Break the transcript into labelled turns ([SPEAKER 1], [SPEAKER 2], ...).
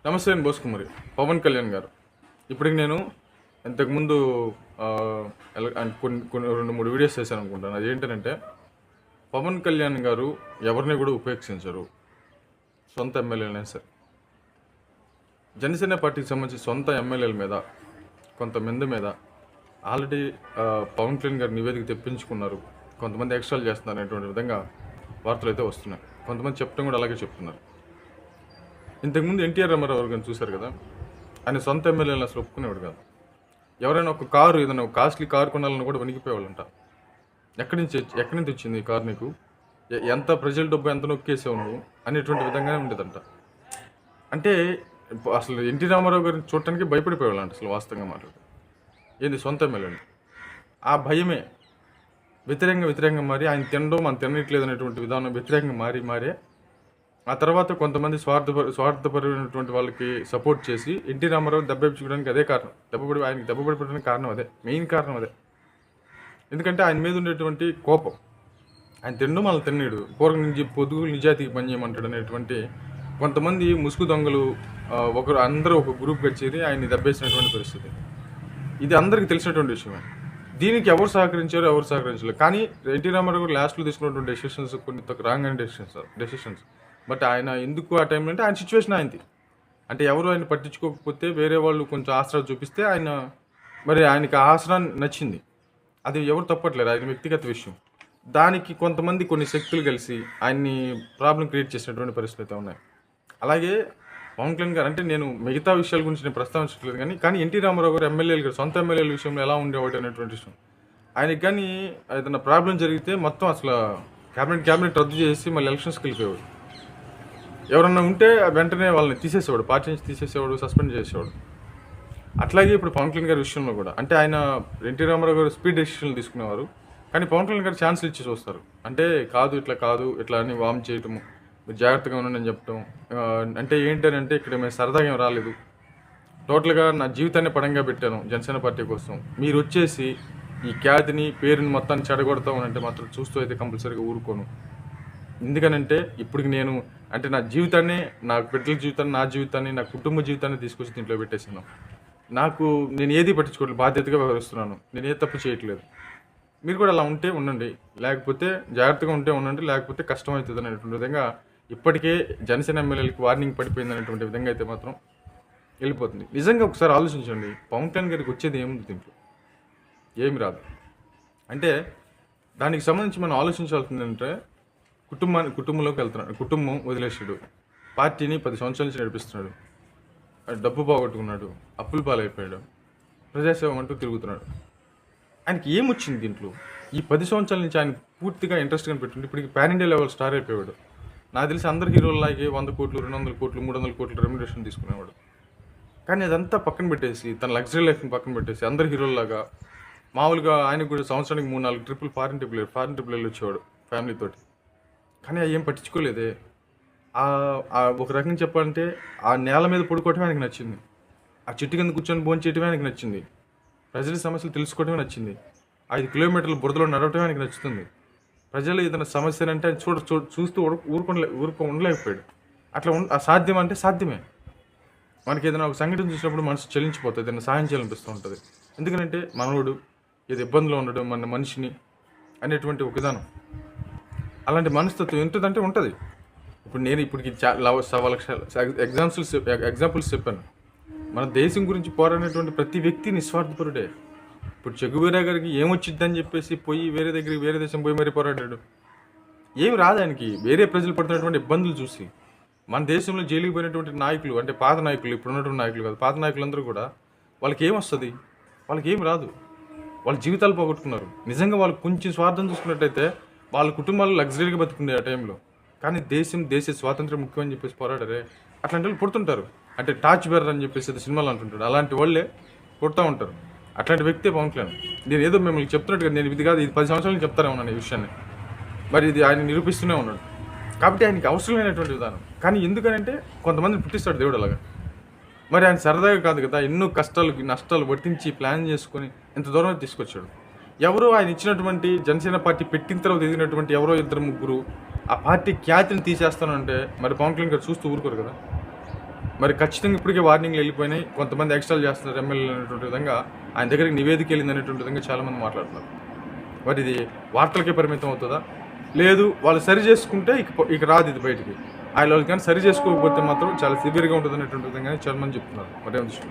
[SPEAKER 1] నమస్తే అండి బోసుకుమారి. పవన్ కళ్యాణ్ గారు ఇప్పటికి నేను ఇంతకుముందు కొన్ని కొన్ని 2-3 వీడియోస్ చేశాను అనుకుంటాను. అది ఏంటంటే పవన్ కళ్యాణ్ గారు ఎవరిని కూడా ఉపేక్షించరు. సొంత ఎమ్మెల్యేలనే సరే, జనసేన పార్టీకి సంబంధించి సొంత ఎమ్మెల్యేల మీద కొంతమంది మీద ఆల్రెడీ పవన్ కళ్యాణ్ గారు నివేదిక తెప్పించుకున్నారు. కొంతమంది ఎక్స్ట్రాలు చేస్తున్నారు అనేటువంటి విధంగా వార్తలు అయితే వస్తున్నాయి. కొంతమంది చెప్పడం కూడా అలాగే చెప్తున్నారు. ఇంతకుముందు ఎన్టీఆర్ రామారావు గారిని చూశారు కదా, ఆయన సొంత ఎమ్మెల్యేలను అసలు ఒప్పుకునేవాడు కాదు. ఎవరైనా ఒక కారు, ఏదైనా ఒక కాస్ట్లీ కారు కొనాలని కూడా వణికిపోయేవాళ్ళంట. ఎక్కడి నుంచి వచ్చింది ఈ కారు నీకు, ఎంత ప్రజల డబ్బు ఎంత నొక్కేసావు నువ్వు అనేటువంటి విధంగానే ఉండేదంట. అంటే అసలు ఎన్టీ రామారావు గారిని చూడటానికి భయపడిపోయేవాళ్ళంట అసలు వాస్తవంగా మాట్లాడితే. ఏంది సొంత ఎమ్మెల్యేని, ఆ భయమే వ్యతిరేకంగా మారి ఆయన తినడం మనం తినట్లేదు అనేటువంటి విధానం వ్యతిరేకంగా మారే ఆ తర్వాత కొంతమంది స్వార్థపరమైనటువంటి వాళ్ళకి సపోర్ట్ చేసి ఎన్టీ రామారావు దెబ్బేపించుకోవడానికి అదే కారణం. ఆయనకి దెబ్బపడిపోవడానికి కారణం అదే, మెయిన్ కారణం అదే. ఎందుకంటే ఆయన మీద ఉండేటువంటి కోపం, ఆయన తిండు మనల్ని తిన్నాడు, పూర్వం నుంచి పొదుగు నిజాయితీకి పనిచేయమంటాడు అనేటువంటి కొంతమంది ముసుగు దొంగలు అందరూ ఒక గ్రూప్గా చేరి ఆయన్ని దెబ్బేసినటువంటి పరిస్థితి. ఇది అందరికీ తెలిసినటువంటి విషయమే. దీనికి ఎవరు సహకరించలేదు. కానీ ఎన్టీ రామారావు గారు లాస్ట్లో తీసుకున్నటువంటి డెసిషన్స్ కొన్ని రాంగ్ అయిన డెసిషన్స్. బట్ ఆయన ఎందుకు ఆ టైంలో అంటే ఆయన సిచ్యువేషన్ ఆయనది. అంటే ఎవరు ఆయన పట్టించుకోకపోతే వేరే వాళ్ళు కొంచెం ఆసరా చూపిస్తే ఆయనకి ఆ ఆసరా నచ్చింది. అది ఎవరు తప్పట్లేదు, ఆయన వ్యక్తిగత విషయం. దానికి కొంతమంది కొన్ని శక్తులు కలిసి ఆయన్ని ప్రాబ్లం క్రియేట్ చేసినటువంటి పరిస్థితులు అయితే ఉన్నాయి. అలాగే పవన్ కళ్యాణ్ గారు అంటే నేను మిగతా విషయాల గురించి నేను ప్రస్తావించట్లేదు, కానీ ఎన్టీ రామారావు గారు ఎమ్మెల్యేలు గారు సొంత ఎమ్మెల్యేల విషయంలో ఎలా ఉండేవాడు అనేటువంటి విషయం. ఆయనకి కానీ ఏదైనా ప్రాబ్లం జరిగితే మొత్తం అసలు క్యాబినెట్ రద్దు చేసి మళ్ళీ ఎలక్షన్స్కి వెళ్ళిపోయేవాడు. ఎవరన్నా ఉంటే వెంటనే వాళ్ళని తీసేసేవాడు, పార్టీ నుంచి తీసేసేవాడు, సస్పెండ్ చేసేవాడు. అట్లాగే ఇప్పుడు పవన్ కళ్యాణ్ గారి విషయంలో కూడా అంటే ఆయన ఎన్టీ రామారావు గారు స్పీడ్ డెసిషన్లు తీసుకునేవారు, కానీ పవన్ కళ్యాణ్ గారు ఛాన్సులు ఇచ్చి చూస్తారు. అంటే కాదు ఇట్లా అని వామ్ చేయటము, మీరు జాగ్రత్తగా ఉండండి అని చెప్పటం. అంటే ఏంటంటే ఇక్కడ మేము సరదాగా ఏం రాలేదు, టోటల్గా నా జీవితాన్ని పడంగా పెట్టాను జనసేన పార్టీ కోసం. మీరు వచ్చేసి ఈ ఖ్యాతిని పేరుని మొత్తాన్ని చెడగొడతామనంటే మాత్రం చూస్తూ అయితే కంపల్సరీగా ఊరుకోను. ఎందుకనంటే ఇప్పటికి నేను అంటే నా జీవితాన్ని, నా బిడ్డల జీవితాన్ని, నా జీవితాన్ని, నా కుటుంబ జీవితాన్ని తీసుకొచ్చి దీంట్లో పెట్టేసాను. నేను ఏది పట్టించుకోవట్లేదు, బాధ్యతగా వ్యవహరిస్తున్నాను, నేను ఏ తప్పు చేయట్లేదు. మీరు కూడా అలా ఉంటే ఉండండి, లేకపోతే జాగ్రత్తగా ఉంటే ఉండండి, లేకపోతే కష్టం అవుతుంది అనేటువంటి విధంగా ఇప్పటికే జనసేన ఎమ్మెల్యేలకు వార్నింగ్ పడిపోయింది అనేటువంటి విధంగా అయితే మాత్రం వెళ్ళిపోతుంది. నిజంగా ఒకసారి ఆలోచించండి, పవన్ కళ్యాణ్ గారికి వచ్చేది ఏముంది దీంట్లో? ఏమి రాదు. అంటే దానికి సంబంధించి మనం ఆలోచించాల్సింది ఏంటంటే కుటుంబంలోకి వెళ్తున్నాడు, కుటుంబం వదిలేసాడు, పార్టీని 10 సంవత్సరాల నుంచి నడిపిస్తున్నాడు, డబ్బు పోగొట్టుకున్నాడు, అప్పుల పాలైపోయాడు, ప్రజాసేవ అంటూ తిరుగుతున్నాడు. ఆయనకి ఏమొచ్చింది దీంట్లో? ఈ 10 సంవత్సరాల నుంచి ఆయన పూర్తిగా ఇంట్రెస్ట్గా పెట్టుకుంటే ఇప్పటికి పాన్ ఇండియా లెవెల్ స్టార్ అయిపోయాడు. నాకు తెలిసి అందరు హీరోలాగే 100 కోట్లు, 200 కోట్లు, 300 కోట్లు రెమ్యునరేషన్ తీసుకునేవాడు. కానీ అదంతా పక్కన పెట్టేసి, తన లగ్జరీ లైఫ్ని పక్కన పెట్టేసి అందరు హీరోల్లాగా మామూలుగా ఆయనకు కూడా సంవత్సరానికి 3-4 ట్రిప్పులు ఫారిన్ ట్రిప్పులు వెళ్ళి వచ్చేవాడు ఫ్యామిలీతోటి. కానీ అవి ఏం పట్టించుకోలేదే. ఒక రకంగా చెప్పాలంటే ఆ నేల మీద పడుకోవటమే ఆయనకి నచ్చింది, ఆ చెట్టు కింద కూర్చొని భోంచేయటమే ఆయనకి నచ్చింది, ప్రజల సమస్యలు తెలుసుకోవటమే నచ్చింది, 5 కిలోమీటర్ల బురదలో నడవటమే ఆయనకి నచ్చుతుంది. ప్రజలు ఏదైనా సమస్య అంటే ఆయన చూస్తూ ఉండలేకపోయాడు. అట్లా అసాధ్యం అంటే సాధ్యమే. మనకి ఏదైనా ఒక సంఘటన చూసినప్పుడు మనసు చెల్లించిపోతుంది, ఏదైనా సాయం చేయాలనిపిస్తూ ఉంటుంది. ఎందుకంటే మనోడు ఏదో ఇబ్బందిలో ఉండడం, మన మనిషిని అనేటువంటి ఒక విధానం, అలాంటి మనస్తత్వం ఎంతుందంటే ఉంటుంది. ఇప్పుడు నేను ఇప్పటికి 100 లక్షల ఎగ్జాంపుల్స్ చెప్పాను. మన దేశం గురించి పోరాడినటువంటి ప్రతి వ్యక్తి నిస్వార్థపరుడే. ఇప్పుడు చెగువేరా గారికి ఏమొచ్చిద్దని చెప్పేసి వేరే దేశం పోయి మరీ పోరాడాడు. ఏమి రాదు ఆయనకి. వేరే ప్రజలు పడుతున్నటువంటి ఇబ్బందులు చూసి మన దేశంలో జైలుకి పోయినటువంటి నాయకులు, అంటే పాత నాయకులు, ఇప్పుడు ఉన్నటువంటి నాయకులు కాదు, పాత నాయకులందరూ కూడా వాళ్ళకి ఏమొస్తుంది? వాళ్ళకి ఏమి రాదు. వాళ్ళ జీవితాలు పోగొట్టుకున్నారు. నిజంగా వాళ్ళు కొంచెం స్వార్థం చూసుకున్నట్టయితే వాళ్ళ కుటుంబాలు లగ్జరీగా బతుకుండే ఆ టైంలో. కానీ దేశ స్వాతంత్రం ముఖ్యమని చెప్పేసి పోరాడరే. అట్లాంటి వాళ్ళు పుడుతుంటారు. అంటే టార్చ్ బేరర్ అని చెప్పేసి సినిమాలు అంటుంటాడు, అలాంటి వాళ్ళే పుడతా ఉంటారు. అట్లాంటి వ్యక్తే పవన్ కళ్యాణ్. నేను ఏదో మిమ్మల్ని చెప్తున్నట్టుగా నేను ఇది కాదు, ఇది 10 సంవత్సరాలు చెప్తానే ఉన్నాను ఈ విషయాన్ని. మరి ఇది ఆయన నిరూపిస్తూనే ఉన్నాడు. కాబట్టి ఆయనకి అవసరమైనటువంటి విధానం. కానీ ఎందుకనంటే కొంతమందిని పుట్టిస్తాడు దేవుడు అలాగా. మరి ఆయన సరదాగా కాదు కదా, ఎన్నో నష్టాలు వర్తించి ప్లాన్ చేసుకొని ఎంత దూరం తీసుకొచ్చాడు. ఎవరో ఆయన ఇచ్చినటువంటి జనసేన పార్టీ పెట్టిన తర్వాత ఎదిగినటువంటి ఎవరో 2-3 ఆ పార్టీ ఖ్యాతిని తీసేస్తానంటే మరి పవన్ కళ్యాణ్ గారు చూస్తూ ఊరుకోరు కదా. మరి ఖచ్చితంగా ఇప్పటికే వార్నింగ్లు వెళ్ళిపోయినాయి, కొంతమంది ఎక్స్ట్రాలు చేస్తున్నారు ఎమ్మెల్యేలు అనేటువంటి విధంగా ఆయన దగ్గరికి నివేదిక వెళ్ళింది అనేటువంటి విధంగా చాలామంది మాట్లాడుతున్నారు. మరి ఇది వార్తలకే పరిమితం అవుతుందా? లేదు, వాళ్ళు సరి చేసుకుంటే ఇక రాదు ఇది బయటికి. వాళ్ళు కానీ సరి చేసుకోకపోతే మాత్రం చాలా సివియర్గా ఉంటుంది అనేటువంటి విధంగా చాలామంది చెప్తున్నారు. మరి